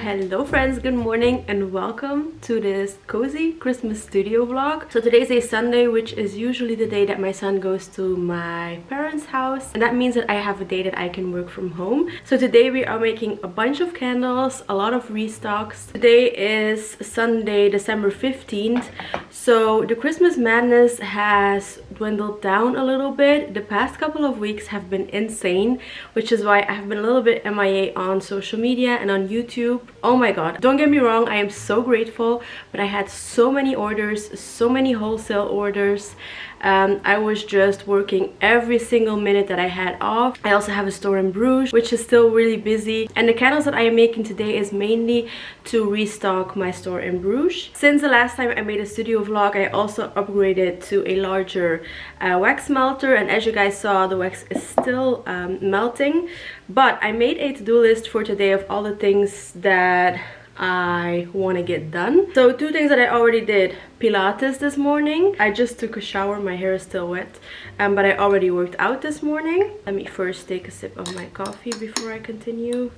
Hello friends, good morning and welcome to this cozy Christmas studio vlog. So today's a Sunday, which is usually the day that my son goes to my parents' house, and that means that I have a day that I can work from home. So today we are making a bunch of candles, a lot of restocks. Today is Sunday, December 15th, so the Christmas madness has dwindled down a little bit. The past couple of weeks have been insane, which is why I have been a little bit MIA on social media and on YouTube. Oh my god, don't get me wrong, I am so grateful, but I had so many orders, so many wholesale orders. I was just working every single minute that I had off. I also have a store in Bruges, which is still really busy, and the candles that I am making today is mainly to restock my store in Bruges. Since the last time I made a studio vlog, I also upgraded to a larger wax melter, and as you guys saw, the wax is still melting. But I made a to-do list for today of all the things that I want to get done. So two things that I already did: Pilates this morning. I just took a shower, my hair is still wet, but I already worked out this morning. Let me first take a sip of my coffee before I continue.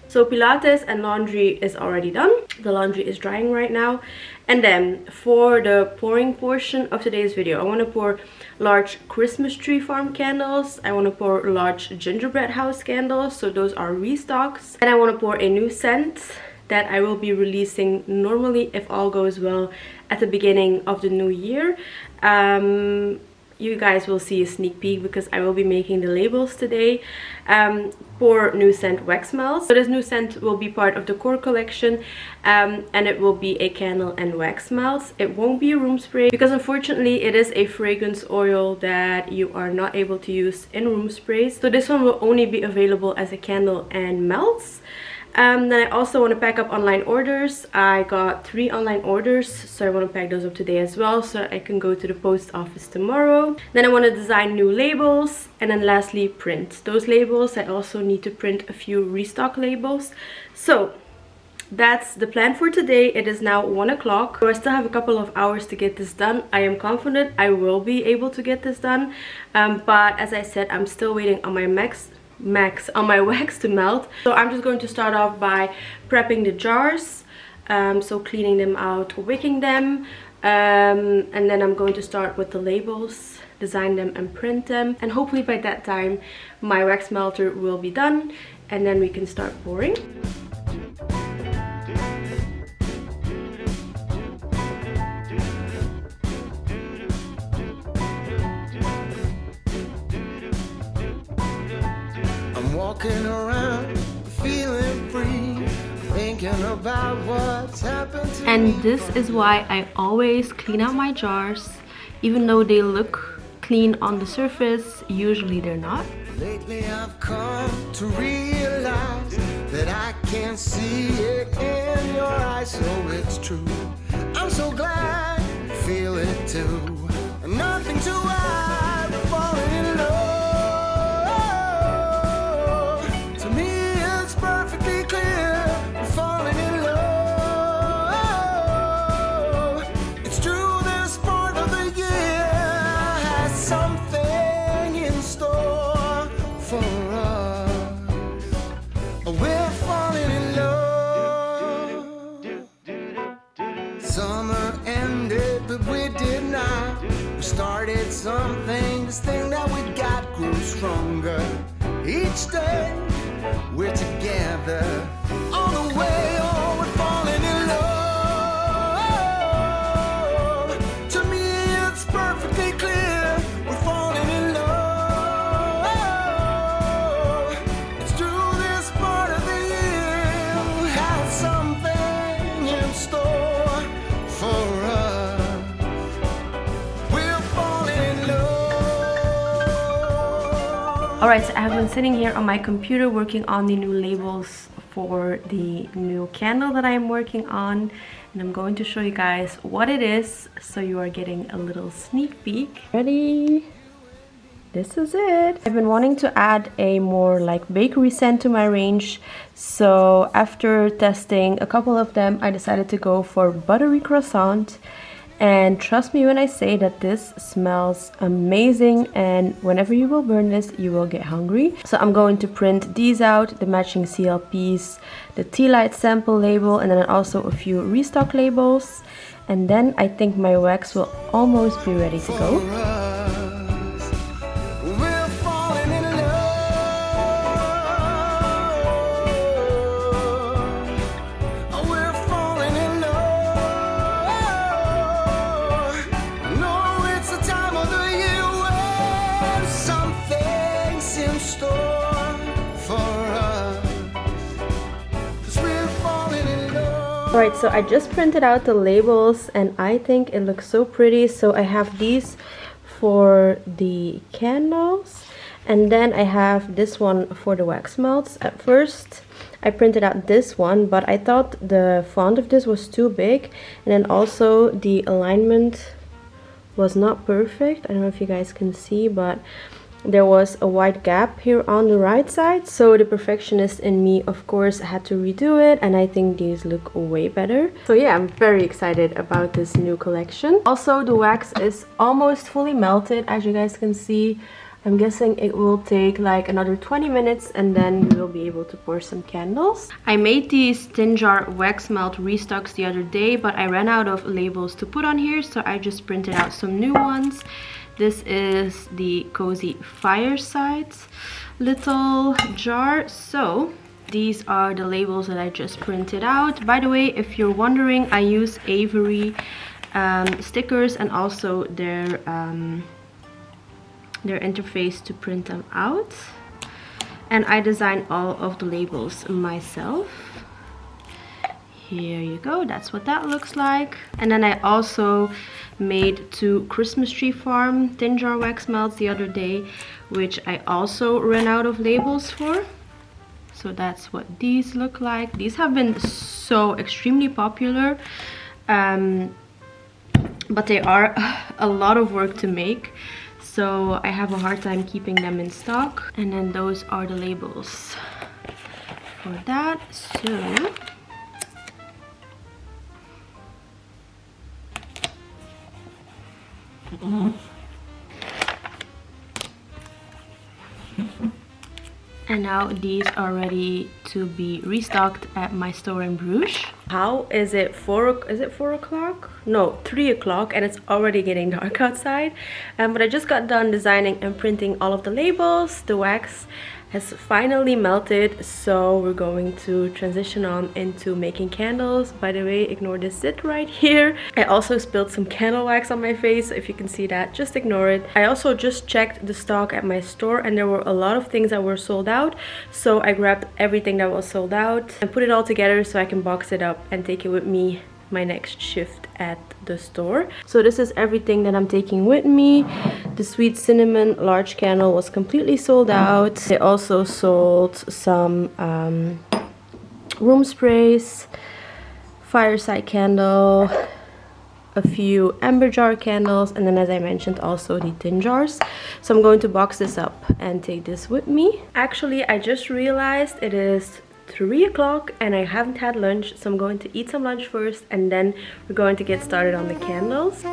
So Pilates and laundry is already done. The laundry is drying right now. And then for the pouring portion of today's video, I want to pour large Christmas tree farm candles. I want to pour large gingerbread house candles. So those are restocks. And I want to pour a new scent that I will be releasing normally, if all goes well, at the beginning of the new year. You guys will see a sneak peek because I will be making the labels today. For new scent wax melts. So this new scent will be part of the core collection, and it will be a candle and wax melts. It won't be a room spray because unfortunately it is a fragrance oil that you are not able to use in room sprays. So this one will only be available as a candle and melts. Then I also want to pack up online orders. I got 3 online orders, so I want to pack those up today as well, so I can go to the post office tomorrow. Then I want to design new labels, and then lastly print those labels. I also need to print a few restock labels. So that's the plan for today. It is now 1 o'clock, so I still have a couple of hours to get this done. I am confident I will be able to get this done, but as I said, I'm still waiting on my wax to melt. So I'm just going to start off by prepping the jars, so cleaning them out, wicking them, and then I'm going to start with the labels, design them and print them, and hopefully by that time my wax melter will be done and then we can start pouring. Walking around, feeling free, thinking about what's happened to and me. this is why I always clean out my jars, even though they look clean on the surface. Usually they're not. Lately I've come to realize that I can see it in your eyes, so it's true. I'm so glad you feel it too. Nothing to hide, we're falling in love. Started something, this thing that we got grew stronger. Each day we're together, on the way, oh, we're falling in love. To me it's perfectly clear, we're falling in love. It's through this part of the year, we have something in store for us. Alright, so I have been sitting here on my computer working on the new labels for the new candle that I am working on, and I'm going to show you guys what it is, so you are getting a little sneak peek. Ready? This is it. I've been wanting to add a more like bakery scent to my range, so after testing a couple of them I decided to go for buttery croissant. And trust me when I say that this smells amazing, and whenever you will burn this you will get hungry. So I'm going to print these out, the matching CLPs, the tea light sample label, and then also a few restock labels. And then I think my wax will almost be ready to go. Alright, so I just printed out the labels and I think it looks so pretty. So I have these for the candles, and then I have this one for the wax melts. At first I printed out this one, but I thought the font of this was too big, and then also the alignment was not perfect. I don't know if you guys can see, but there was a wide gap here on the right side. So the perfectionist in me, of course, had to redo it, and I think these look way better. So yeah, I'm very excited about this new collection. Also, the wax is almost fully melted, as you guys can see. I'm guessing it will take like another 20 minutes and then we will be able to pour some candles. I made these tin jar wax melt restocks the other day, but I ran out of labels to put on here, so I just printed out some new ones. This is the Cozy Fireside little jar. So these are the labels that I just printed out. By the way, if you're wondering, I use Avery stickers and also their interface to print them out. And I designed all of the labels myself. Here you go, that's what that looks like. And then I also made 2 Christmas Tree Farm tin jar wax melts the other day, which I also ran out of labels for. So that's what these look like. These have been so extremely popular, but they are a lot of work to make, so I have a hard time keeping them in stock. And then those are the labels for that. So and now these are ready to be restocked at my store in Bruges. How is it? Is it 4 o'clock? No, 3 o'clock, and it's already getting dark outside. But I just got done designing and printing all of the labels. The wax has finally melted, so we're going to transition on into making candles. By the way, ignore this zit right here. I also spilled some candle wax on my face, so if you can see that, just ignore it. I also just checked the stock at my store, and there were a lot of things that were sold out, so I grabbed everything that was sold out and put it all together so I can box it up and take it with me my next shift at the store. So this is everything that I'm taking with me. The sweet cinnamon large candle was completely sold out. They also sold some room sprays, fireside candle, a few amber jar candles, and then, as I mentioned, also the tin jars. So I'm going to box this up and take this with me. Actually, I just realized it is 3 o'clock and I haven't had lunch, so I'm going to eat some lunch first and then we're going to get started on the candles.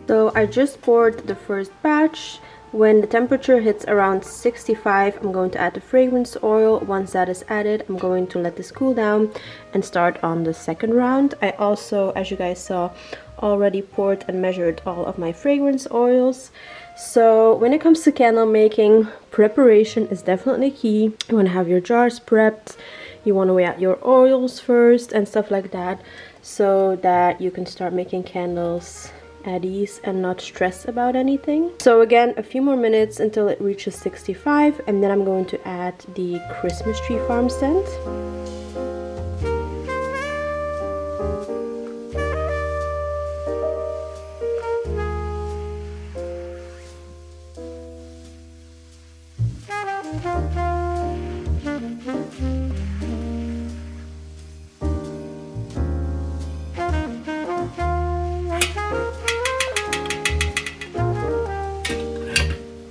So I just poured the first batch. When the temperature hits around 65, I'm going to add the fragrance oil. Once that is added, I'm going to let this cool down and start on the second round. I also, as you guys saw, already poured and measured all of my fragrance oils. So when it comes to candle making, preparation is definitely key. You want to have your jars prepped. You want to weigh out your oils first and stuff like that, so that you can start making candles at ease and not stress about anything. So again, a few more minutes until it reaches 65, and then I'm going to add the Christmas tree farm scent.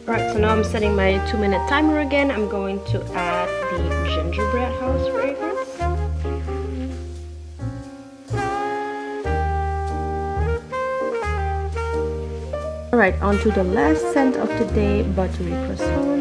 Alright, so now I'm setting my 2-minute timer again. I'm going to add the gingerbread house fragrance. Alright, on to the last scent of the day, buttery croissant.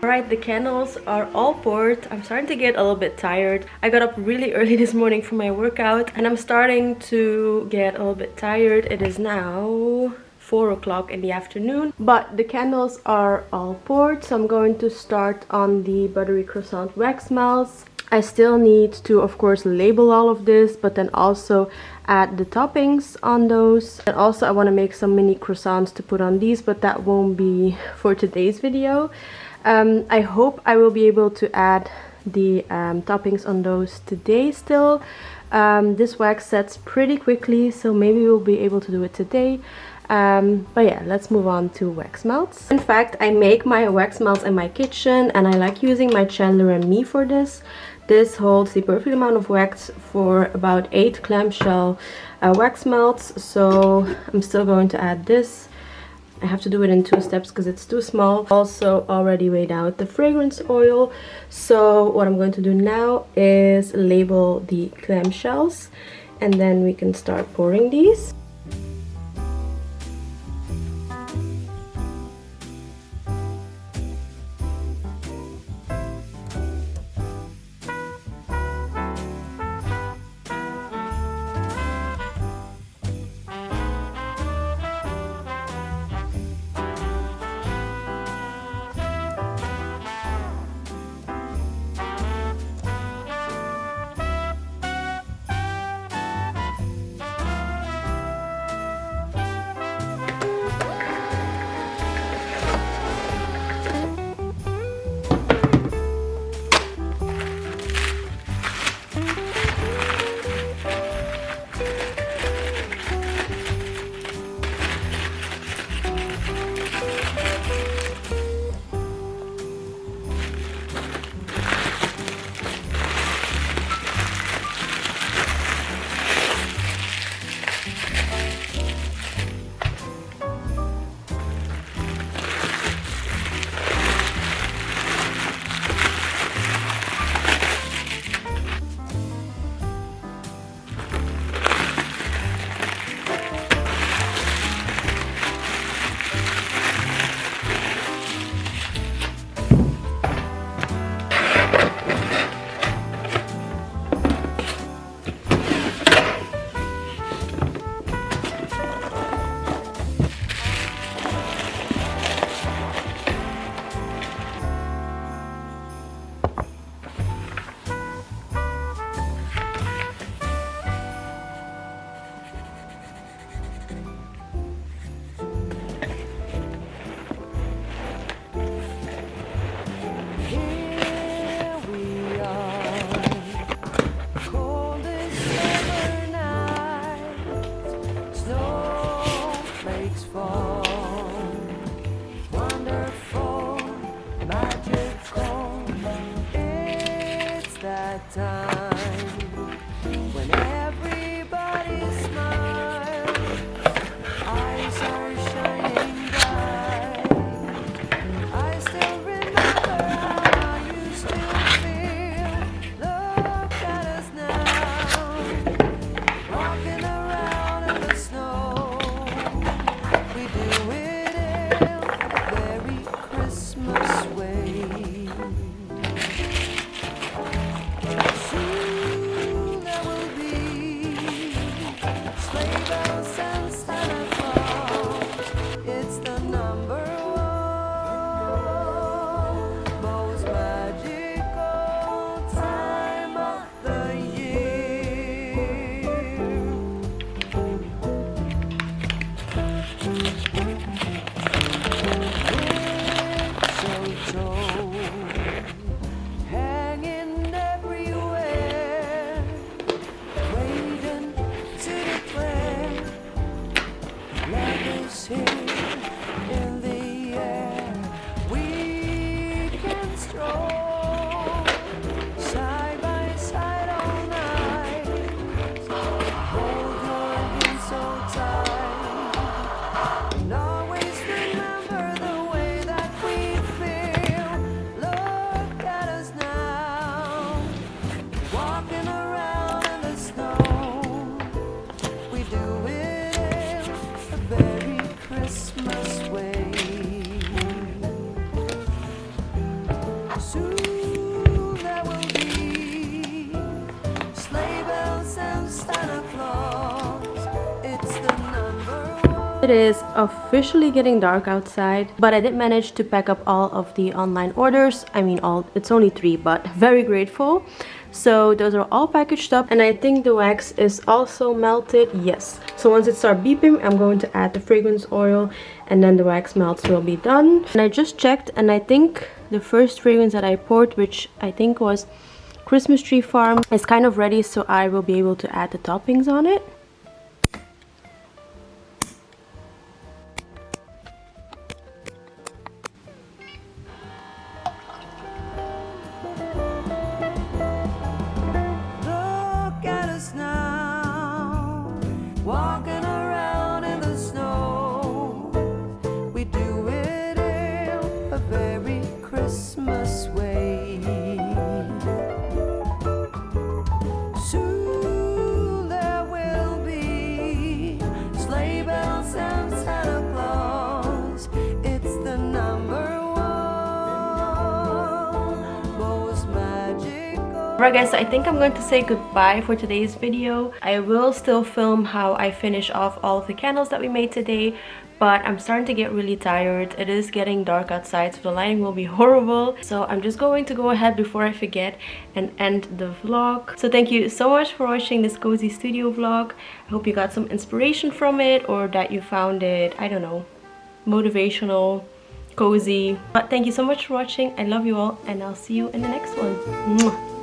Alright, the candles are all poured. I'm starting to get a little bit tired. I got up really early this morning for my workout and I'm starting to get a little bit tired. It is now 4 o'clock in the afternoon, but the candles are all poured, so I'm going to start on the buttery croissant wax melts. I still need to, of course, label all of this, but then also add the toppings on those. And also I want to make some mini croissants to put on these, but that won't be for today's video. I hope I will be able to add the toppings on those today still. This wax sets pretty quickly, so maybe we'll be able to do it today. But yeah, let's move on to wax melts. In fact, I make my wax melts in my kitchen and I like using my Chandler and Me for this. This holds the perfect amount of wax for about 8 clamshell wax melts, so I'm still going to add this. I have to do it in 2 steps because it's too small. Also already weighed out the fragrance oil. So what I'm going to do now is label the clamshells and then we can start pouring these. that time when everybody smiles, eyes are shining bright. I still remember how I used to feel. Look at us now, walking around in the snow. We do it in a very Christmas way. Soon there will be sleigh bells and Santa Claus. It's the number one most magical time of the year. Mistletoe hanging everywhere, waiting to declare love is here in the air. We can stroll side by side all night, hold your hand so tight, and always remember the way that we feel. Look at us now, walking around in the snow. We do it in a very Christmas way. Soon there will be sleigh bells and Santa Claus. It's the number one. It is officially getting dark outside, but I did manage to pack up all of the online orders. I mean, it's only 3, but very grateful. So those are all packaged up, and I think the wax is also melted. Yes. So once it starts beeping, I'm going to add the fragrance oil, and then the wax melts will be done. And I just checked, and I think the first fragrance that I poured, which I think was Christmas Tree Farm, is kind of ready, so I will be able to add the toppings on it. Look at us now, walking around in the snow. We do it in a very Christmas way. Soon there will be sleigh bells and Santa Claus. It's the number one most magical. Alright guys, so I think I'm going to say goodbye for today's video. I will still film how I finish off all of the candles that we made today, but I'm starting to get really tired. It is getting dark outside, so the lighting will be horrible. So I'm just going to go ahead before I forget and end the vlog. So thank you so much for watching this cozy studio vlog. I hope you got some inspiration from it, or that you found it, I don't know, motivational, cozy. But thank you so much for watching. I love you all, and I'll see you in the next one. Mwah.